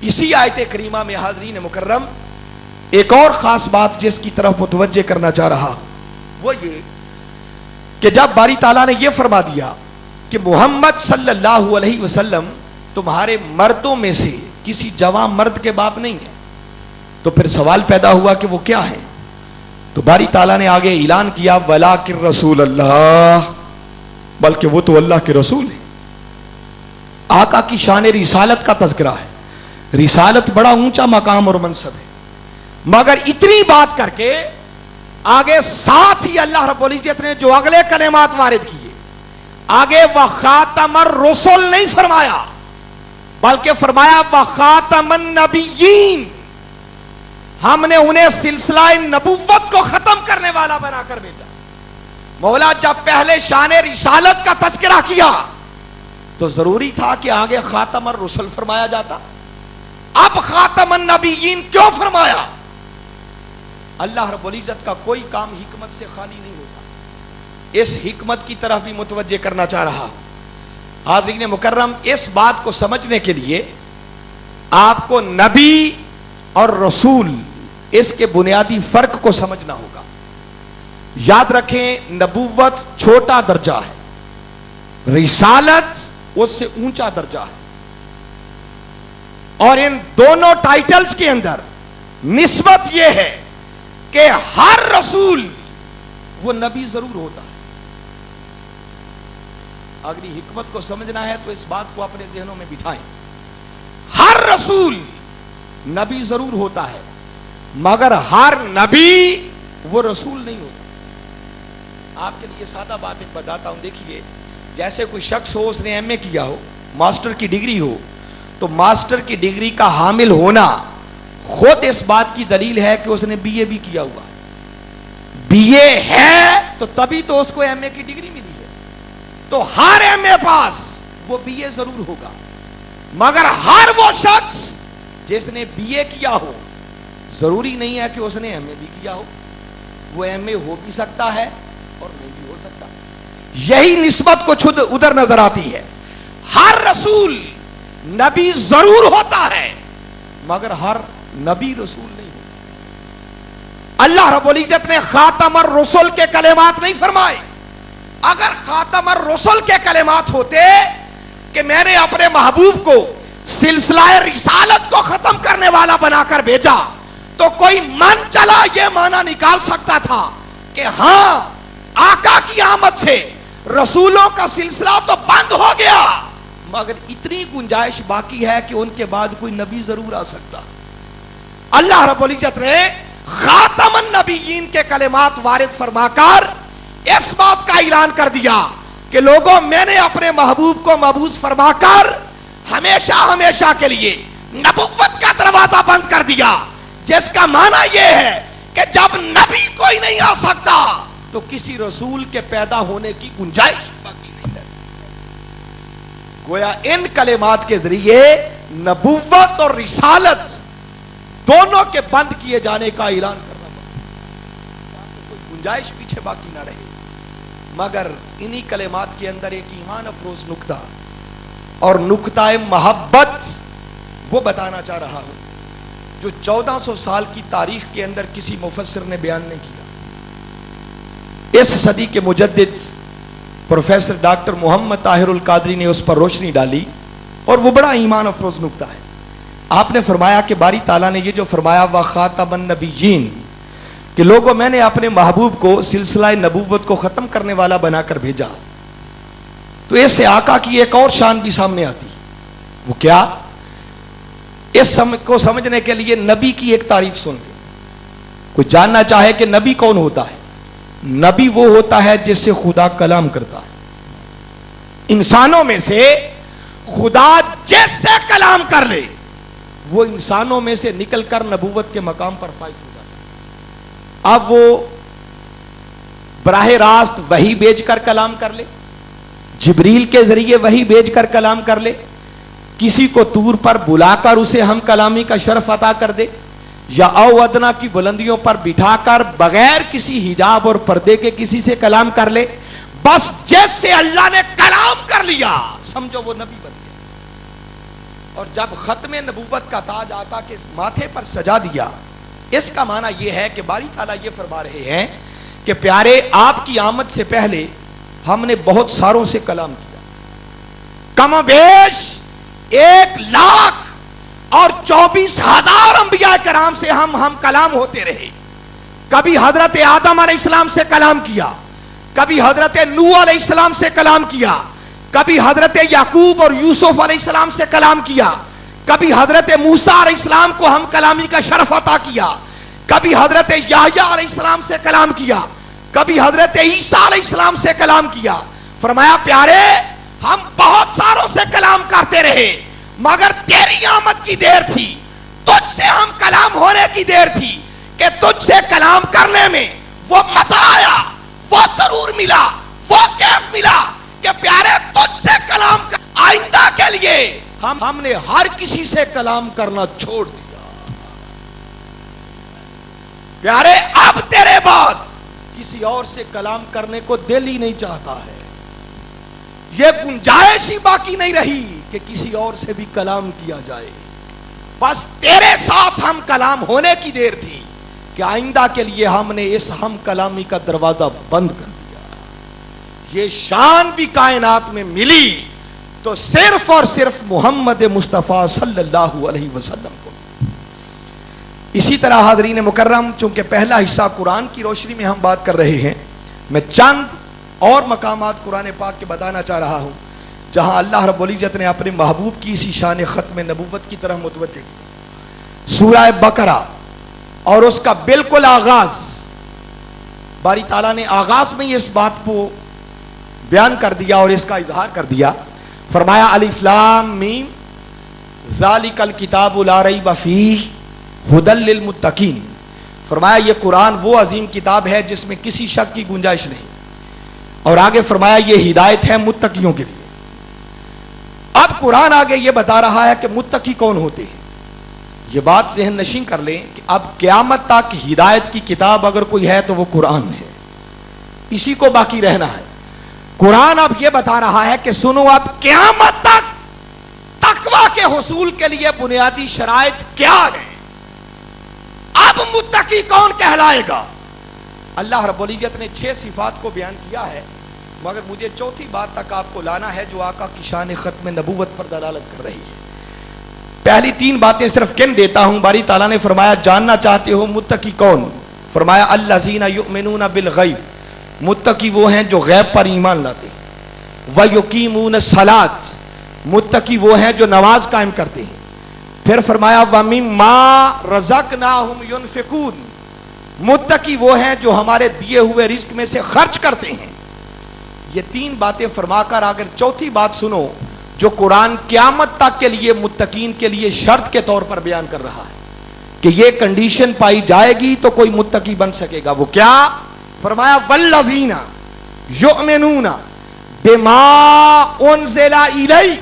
اسی آیت کریمہ میں حاضرین مکرم ایک اور خاص بات جس کی طرف متوجہ کرنا چاہ رہا وہ یہ کہ جب باری تعالیٰ نے یہ فرما دیا کہ محمد صلی اللہ علیہ وسلم تمہارے مردوں میں سے کسی جوان مرد کے باپ نہیں ہے، تو پھر سوال پیدا ہوا کہ وہ کیا ہے؟ تو باری تعالیٰ نے آگے اعلان کیا وَلَٰكِن رسول اللہ، بلکہ وہ تو اللہ کے رسول ہے۔ آقا کی شان رسالت کا تذکرہ ہے، رسالت بڑا اونچا مقام اور منصب ہے، مگر اتنی بات کر کے آگے ساتھ ہی اللہ رب العزت نے جو اگلے کلمات وارد کیے، آگے وَخَاتَمَ الرُّسُلِ نہیں فرمایا، بلکہ فرمایا وَخَاتَمَ النَّبِيِّينَ، ہم نے انہیں سلسلہ نبوت کو ختم کرنے والا بنا کر بھیجا۔ مولا جب پہلے شان رسالت کا تذکرہ کیا تو ضروری تھا کہ آگے خاتم الرسل فرمایا جاتا، اب خاتم النبیین کیوں فرمایا؟ اللہ رب العزت کا کوئی کام حکمت سے خالی نہیں ہوتا، اس حکمت کی طرف بھی متوجہ کرنا چاہ رہا۔ حاضرین مکرم، اس بات کو سمجھنے کے لیے آپ کو نبی اور رسول اس کے بنیادی فرق کو سمجھنا ہوگا۔ یاد رکھیں، نبوت چھوٹا درجہ ہے، رسالت اس سے اونچا درجہ ہے، اور ان دونوں ٹائٹلز کے اندر نسبت یہ ہے کہ ہر رسول وہ نبی ضرور ہوتا ہے۔ اگر حکمت کو سمجھنا ہے تو اس بات کو اپنے ذہنوں میں بٹھائیں، ہر رسول نبی ضرور ہوتا ہے، مگر ہر نبی وہ رسول نہیں ہوتا۔ آپ کے لیے سادہ بات ایک بتاتا ہوں، دیکھیے جیسے کوئی شخص ہو، اس نے ایم اے کیا ہو، ماسٹر کی ڈگری ہو، تو ماسٹر کی ڈگری کا حامل ہونا خود اس بات کی دلیل ہے کہ اس نے بی اے بھی کیا ہوا، بی اے ہے تو تبھی تو اس کو ایم اے کی ڈگری ملی ہے، تو ہر ایم اے پاس وہ بی اے ضرور ہوگا، مگر ہر وہ شخص جس نے بی اے کیا ہو ضروری نہیں ہے کہ اس نے ایم اے بھی کیا ہو، وہ ایم اے ہو بھی سکتا ہے اور نہیں بھی ہو سکتا۔ یہی نسبت کو چھد ادھر نظر آتی ہے، ہر رسول نبی ضرور ہوتا ہے، مگر ہر نبی رسول نہیں ہوتا۔ اللہ رب العزت نے خاتم الرسل کے کلمات نہیں فرمائے، اگر خاتم الرسل کے کلمات ہوتے کہ میں نے اپنے محبوب کو سلسلہ رسالت کو ختم کرنے والا بنا کر بھیجا، تو کوئی من چلا یہ معنی نکال سکتا تھا کہ ہاں آقا کی آمد سے رسولوں کا سلسلہ تو بند ہو گیا، مگر اتنی گنجائش باقی ہے کہ ان کے بعد کوئی نبی ضرور آ سکتا۔ اللہ رب العزت نے خاتم النبیین کے کلمات وارد فرما کر اس بات کا اعلان کر دیا کہ لوگوں، میں نے اپنے محبوب کو مبعوث فرما کر ہمیشہ ہمیشہ کے لیے نبوت کا دروازہ بند کر دیا، جس کا معنی یہ ہے کہ جب نبی کوئی نہیں آ سکتا تو کسی رسول کے پیدا ہونے کی گنجائش باقی نہیں ہے۔ گویا ان کلمات کے ذریعے نبوت اور رسالت دونوں کے بند کیے جانے کا اعلان کرنا پڑتا ہے، کوئی گنجائش پیچھے باقی نہ رہے۔ مگر انہی کلمات کے اندر ایک ایمان افروز نکتہ اور نکتہ محبت وہ بتانا چاہ رہا ہوں جو 1400 سال کی تاریخ کے اندر کسی مفسر نے بیان نہیں کیا۔ اس صدی کے مجدد پروفیسر ڈاکٹر محمد طاہر القادری نے اس پر روشنی ڈالی، اور وہ بڑا ایمان افروز نکتہ ہے۔ آپ نے فرمایا کہ باری تعالیٰ نے یہ جو فرمایا وَخَاتَمَ النَّبِيِّينَ کہ لوگوں، میں نے اپنے محبوب کو سلسلہ نبوت کو ختم کرنے والا بنا کر بھیجا، تو اس سے آقا کی ایک اور شان بھی سامنے آتی۔ وہ کیا؟ اس کو سمجھنے کے لیے نبی کی ایک تعریف سن لیں۔ کوئی جاننا چاہے کہ نبی کون ہوتا ہے؟ نبی وہ ہوتا ہے جس سے خدا کلام کرتا ہے۔ انسانوں میں سے خدا جس سے کلام کر لے وہ انسانوں میں سے نکل کر نبوت کے مقام پر فائز ہو جاتا ہے۔ اب وہ براہ راست وحی بھیج کر کلام کر لے، جبریل کے ذریعے وحی بھیج کر کلام کر لے، کسی کو طور پر بلا کر اسے ہم کلامی کا شرف عطا کر دے، یا او ادنا کی بلندیوں پر بٹھا کر بغیر کسی حجاب اور پردے کے کسی سے کلام کر لے، بس جیسے اللہ نے کلام کر لیا سمجھو وہ نبی بن گیا۔ اور جب ختم نبوت کا تاج آقا کے ماتھے پر سجا دیا، اس کا معنی یہ ہے کہ باری تعالیٰ یہ فرما رہے ہیں کہ پیارے آپ کی آمد سے پہلے ہم نے بہت ساروں سے کلام کیا، کم و بیش 1,24,000 انبیاء کرام سے ہم کلام ہوتے رہے۔ کبھی حضرت آدم علیہ السلام سے کلام کیا، کبھی حضرت نوح علیہ السلام سے کلام کیا، کبھی حضرت یعقوب اور یوسف علیہ السلام سے کلام کیا، کبھی حضرت موسیٰ علیہ السلام کو ہم کلامی کا شرف عطا کیا، کبھی حضرت یحییٰ علیہ السلام سے کلام کیا، کبھی حضرت عیسیٰ علیہ السلام سے کلام کیا۔ فرمایا پیارے ہم بہت ساروں سے کلام کرتے رہے، مگر تیری آمد کی دیر تھی، تجھ سے ہم کلام ہونے کی دیر تھی کہ تجھ سے کلام کرنے میں وہ مزہ آیا، وہ سرور ملا، وہ کیف ملا کہ پیارے تجھ سے کلام کر۔ آئندہ کے لیے ہم نے ہر کسی سے کلام کرنا چھوڑ دیا۔ پیارے اب تیرے بعد کسی اور سے کلام کرنے کو دل ہی نہیں چاہتا ہے، یہ گنجائش ہی باقی نہیں رہی کہ کسی اور سے بھی کلام کیا جائے۔ بس تیرے ساتھ ہم کلام ہونے کی دیر تھی کہ آئندہ کے لیے ہم نے اس ہم کلامی کا دروازہ بند کر دیا۔ یہ شان بھی کائنات میں ملی تو صرف اور صرف محمد مصطفیٰ صلی اللہ علیہ وسلم کو۔ اسی طرح حاضرین مکرم، چونکہ پہلا حصہ قرآن کی روشنی میں ہم بات کر رہے ہیں، میں چند اور مقامات قرآن پاک کے بتانا چاہ رہا ہوں جہاں اللہ رب العزت نے اپنے محبوب کی اسی شان ختم نبوت کی طرح متوجہ کیا۔ سورہ بقرہ اور اس کا بالکل آغاز، باری تعالیٰ نے آغاز میں اس بات کو بیان کر دیا اور اس کا اظہار کر دیا۔ فرمایا الف لام میم ذالک الکتاب لا ریب فیہ ھدی للمتقین۔ فرمایا یہ قرآن وہ عظیم کتاب ہے جس میں کسی شک کی گنجائش نہیں، اور آگے فرمایا یہ ہدایت ہے متقیوں کے لیے۔ اب قرآن آگے یہ بتا رہا ہے کہ متقی کون ہوتے ہیں۔ یہ بات ذہن نشین کر لیں کہ اب قیامت تک ہدایت کی کتاب اگر کوئی ہے تو وہ قرآن ہے، اسی کو باقی رہنا ہے۔ قرآن اب یہ بتا رہا ہے کہ سنو اب قیامت تک تقویٰ کے حصول کے لیے بنیادی شرائط کیا ہیں، اب متقی کون کہلائے گا۔ اللہ رب العزت نے 6 صفات کو بیان کیا ہے، مگر مجھے چوتھی بات تک آپ کو لانا ہے جو آقا کی شان ختم نبوت پر دلالت کر رہی ہے۔ پہلی 3 باتیں صرف گن دیتا ہوں۔ باری تعالیٰ نے فرمایا جاننا چاہتے ہو متقی کون؟ فرمایا الذین یؤمنون بالغیب، متقی وہ ہیں جو غیب پر ایمان لاتے ہیں۔ وَيُقِيمُونَ الصَّلَاةَ، متقی وہ ہیں جو نماز قائم کرتے ہیں۔ پھر فرمایا وَمِمَّا رَزَقْنَاهُمْ يُنْفِقُونَ، متقی وہ ہیں جو ہمارے دیے ہوئے رزق میں سے خرچ کرتے ہیں۔ یہ 3 باتیں فرما کر اگر چوتھی بات سنو جو قرآن قیامت تک کے لیے متقین کے لیے شرط کے طور پر بیان کر رہا ہے کہ یہ کنڈیشن پائی جائے گی تو کوئی متقی بن سکے گا، وہ کیا؟ فرمایا والذین یؤمنون بما انزل الیک،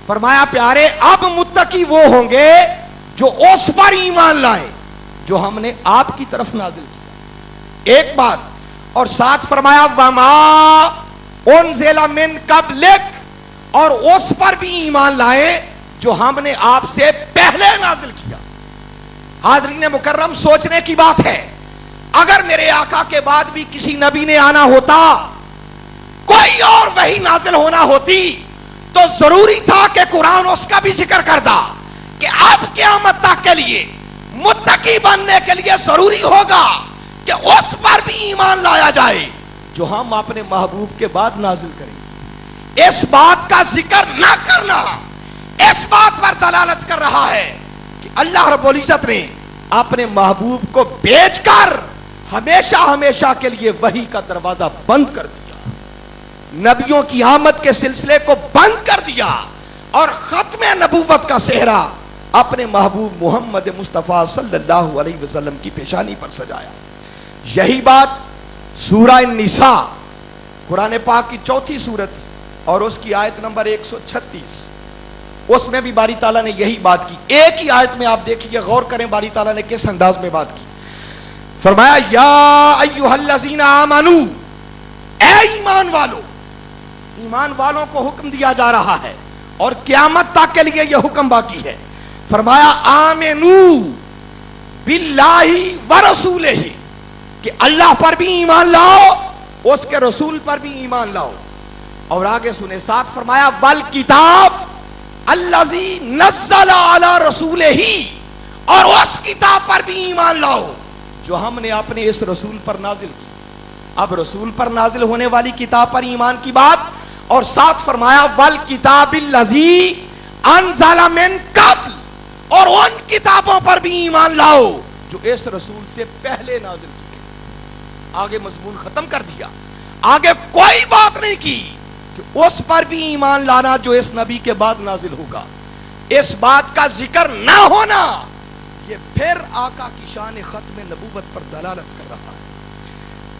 فرمایا پیارے اب متقی وہ ہوں گے جو اس پر ایمان لائیں جو ہم نے آپ کی طرف نازل کیا، ایک بات، اور ساتھ فرمایا وما انزل من قبلک، اور اس پر بھی ایمان لائیں جو ہم نے آپ سے پہلے نازل کیا۔ حاضرین مکرم سوچنے کی بات ہے، اگر میرے آقا کے بعد بھی کسی نبی نے آنا ہوتا، کوئی اور وحی نازل ہونا ہوتی، تو ضروری تھا کہ قرآن اس کا بھی ذکر کرتا کہ اب قیامت تک کے لیے متقی بننے کے لیے ضروری ہوگا کہ اس پر بھی ایمان لایا جائے جو ہم اپنے محبوب کے بعد نازل کریں۔ اس بات کا ذکر نہ کرنا اس بات پر دلالت کر رہا ہے کہ اللہ رب العزت نے اپنے محبوب کو بھیج کر ہمیشہ ہمیشہ کے لیے وحی کا دروازہ بند کر دیا، نبیوں کی آمد کے سلسلے کو بند کر دیا، اور ختم نبوت کا صحرا اپنے محبوب محمد مصطفیٰ صلی اللہ علیہ وسلم کی پیشانی پر سجایا۔ یہی بات سورہ النساء قرآن پاک کی 4 سورت اور اس کی آیت نمبر 136، اس میں بھی باری تعالیٰ نے یہی بات کی۔ ایک ہی آیت میں آپ دیکھیے، غور کریں باری تعالیٰ نے کس انداز میں بات کی۔ فرمایا یا ایھا الذین آمنوا، اے ایمان والو، ایمان والوں کو حکم دیا جا رہا ہے اور قیامت تک کے لیے یہ حکم باقی ہے. فرمایا آمنو باللہ ورسولہ، کہ اللہ پر بھی ایمان لاؤ، اس کے رسول پر بھی ایمان لاؤ. اور آگے سنے ساتھ فرمایا والکتاب الذی نزل علی رسولہ، اور اس کتاب پر بھی ایمان لاؤ جو ہم نے اپنے اس رسول پر نازل کی. اب رسول پر نازل ہونے والی کتاب پر ایمان کی بات، اور ساتھ فرمایا والکتاب الذی انزل من قبل، اور ان کتابوں پر بھی ایمان لاؤ جو اس رسول سے پہلے نازل کی. آگے مضمون ختم کر دیا، آگے کوئی بات نہیں کی کہ اس پر بھی ایمان لانا جو اس نبی کے بعد نازل ہوگا. اس بات کا ذکر نہ ہونا یہ پھر آقا کی شان ختم نبوت پر دلالت کر رہا ہے.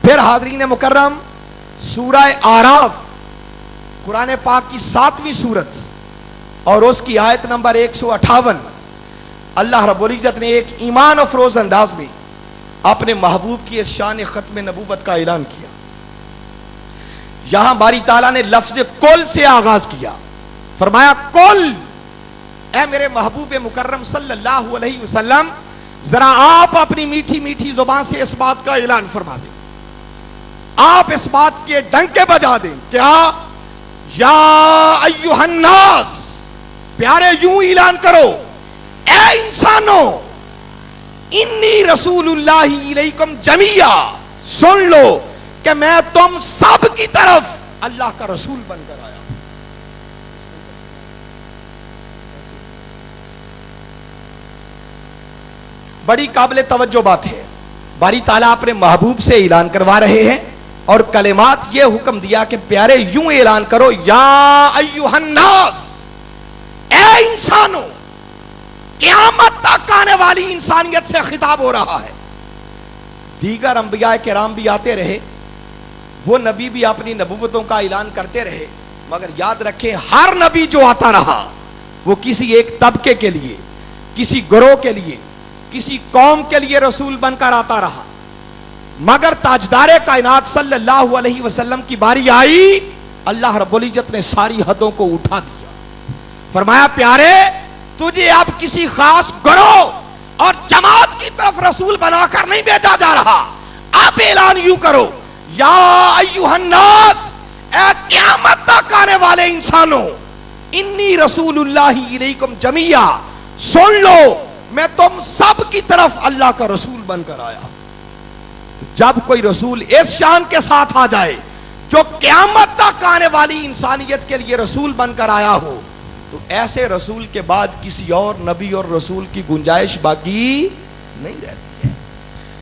پھر حاضرین مکرم، سورہ آراف قرآن پاک کی 7ویں سورت اور اس کی آیت نمبر 158، اللہ رب العزت نے ایک ایمان افروز انداز میں اپنے محبوب کی اس شان ختم نبوت کا اعلان کیا. یہاں باری تعالیٰ نے لفظ کل سے آغاز کیا. فرمایا کل، اے میرے محبوب مکرم صلی اللہ علیہ وسلم، ذرا آپ اپنی میٹھی میٹھی زبان سے اس بات کا اعلان فرما دیں، آپ اس بات کے ڈنکے بجا دیں. کیا؟ یا ایھا الناس، پیارے یوں اعلان کرو، اے انسانوں، انی رسول اللہ الیکم جمیعا، سن لو کہ میں تم سب کی طرف اللہ کا رسول بن کر آیا. بڑی قابل توجہ بات ہے. باری تعالیٰ اپنے محبوب سے اعلان کروا رہے ہیں اور کلمات یہ حکم دیا کہ پیارے یوں اعلان کرو، یا ایھا الناس، اے انسانوں. قیامت تک آنے والی انسانیت سے خطاب ہو رہا ہے. دیگر انبیاء کرام بھی آتے رہے، وہ نبی بھی اپنی نبوتوں کا اعلان کرتے رہے، مگر یاد رکھیں ہر نبی جو آتا رہا وہ کسی ایک طبقے کے لیے، کسی گروہ کے لیے، کسی قوم کے لیے رسول بن کر آتا رہا. مگر تاجدار کائنات صلی اللہ علیہ وسلم کی باری آئی، اللہ رب العزت نے ساری حدوں کو اٹھا دیا. فرمایا پیارے، تجھے اب کسی خاص گروہ اور جماعت کی طرف رسول بنا کر نہیں بھیجا جا رہا. آپ اعلان یوں کرو، یا ایھا الناس، اے قیامت تک آنے والے انسانوں، انی رسول اللہ الیکم جمیعا، سن لو میں تم سب کی طرف اللہ کا رسول بن کر آیا. جب کوئی رسول اس شان کے ساتھ آ جائے جو قیامت تک آنے والی انسانیت کے لیے رسول بن کر آیا ہو، تو ایسے رسول کے بعد کسی اور نبی اور رسول کی گنجائش باقی نہیں رہتی ہے.